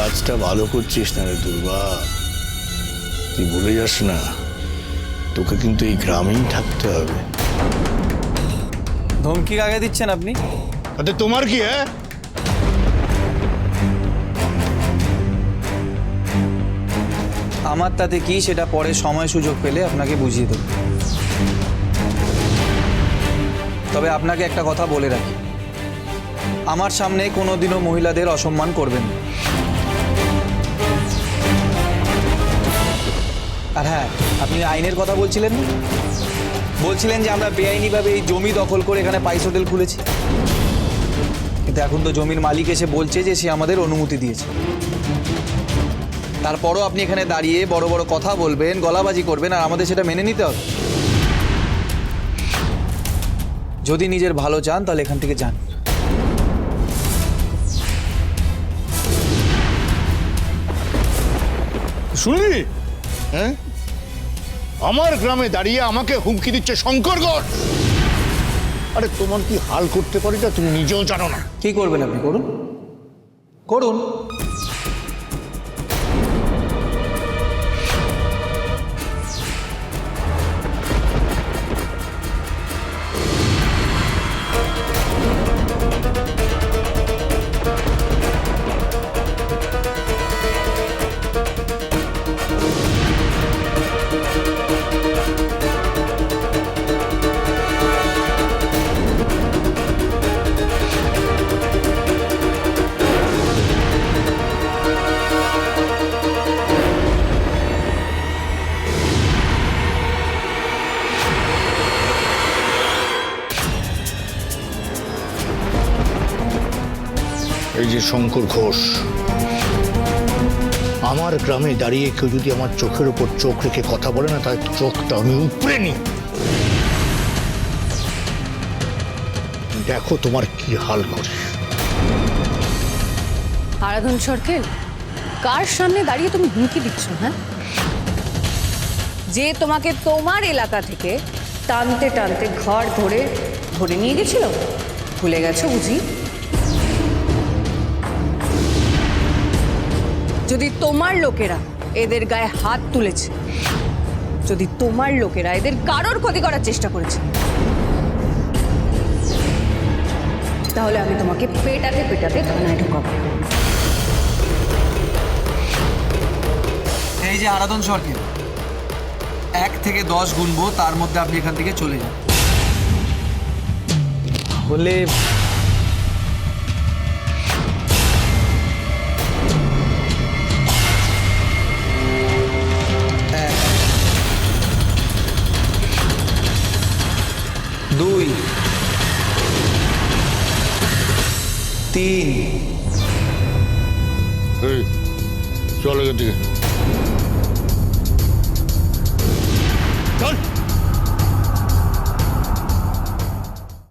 কাজটা ভালো করছিস না রে দুর্বা। তুই বলে যাস না, তোকে কিন্তু এই গ্রামেই থাকতে হবে। ধমকি কাকে দিচ্ছেন আপনি? তাতে তোমার কি? হ্যাঁ, আমার তাতে কি, সেটা পরে সময় সুযোগ পেলে আপনাকে বুঝিয়ে দেব। তবে আপনাকে একটা কথা বলে রাখি, আমার সামনে কোনোদিনও মহিলাদের অসম্মান করবেন না। আর হ্যাঁ, আপনি আইনের কথা বলছিলেন না? বলছিলেন যে আমরা বেআইনিভাবে এই জমি দখল করে এখানে পাইস হোটেল খুলেছি, কিন্তু এখন তো জমির মালিক এসে বলছে যে সে আমাদের অনুমতি দিয়েছে। তারপরও আপনি এখানে দাঁড়িয়ে বড় বড় কথা বলবেন, গলাবাজি করবেন, আর আমাদের সেটা মেনে নিতে হবে। যদি নিজের ভালো চান তাহলে এখান থেকে যান। শুনলি? হ্যাঁ, আমার গ্রামে দাঁড়িয়ে আমাকে হুমকি দিচ্ছে শঙ্করগড়। আরে তোমার কি হাল করতে পারি না তুমি নিজেও জানো না। কি করবেন আপনি? করুন, করুন। এই যে শঙ্কর ঘোষ, আমার গ্রামে দাঁড়িয়ে কেউ যদি আমার চোখের উপর চোখ রেখে কথা বলে না, তাহলে চোখটা আমি উপড়ে নিই। দেখো তোমার কি হাল করে। আরাধন সরকেল, কার সামনে দাঁড়িয়ে তুমি হুমকি দিচ্ছ? হ্যাঁ, যে তোমাকে তোমার এলাকা থেকে টানতে টানতে ঘর ধরে নিয়ে গেছিল, ভুলে গেছো বুঝি? যদি তোমার লোকেরা এদের গায়ে হাত তুলেছে, যদি তোমার লোকেরা এদের কারোর ক্ষতি করার চেষ্টা করেছে, তাহলে আমি তোমাকে পেটাতে পেটাতে থানায় ঢোকাবো। এই যে আরাধন সরকার, 1 থেকে 10 গুনবো, তার মধ্যে আপনি এখান থেকে চলে যান। বলে দুই, 3। এই চল এখান থেকে।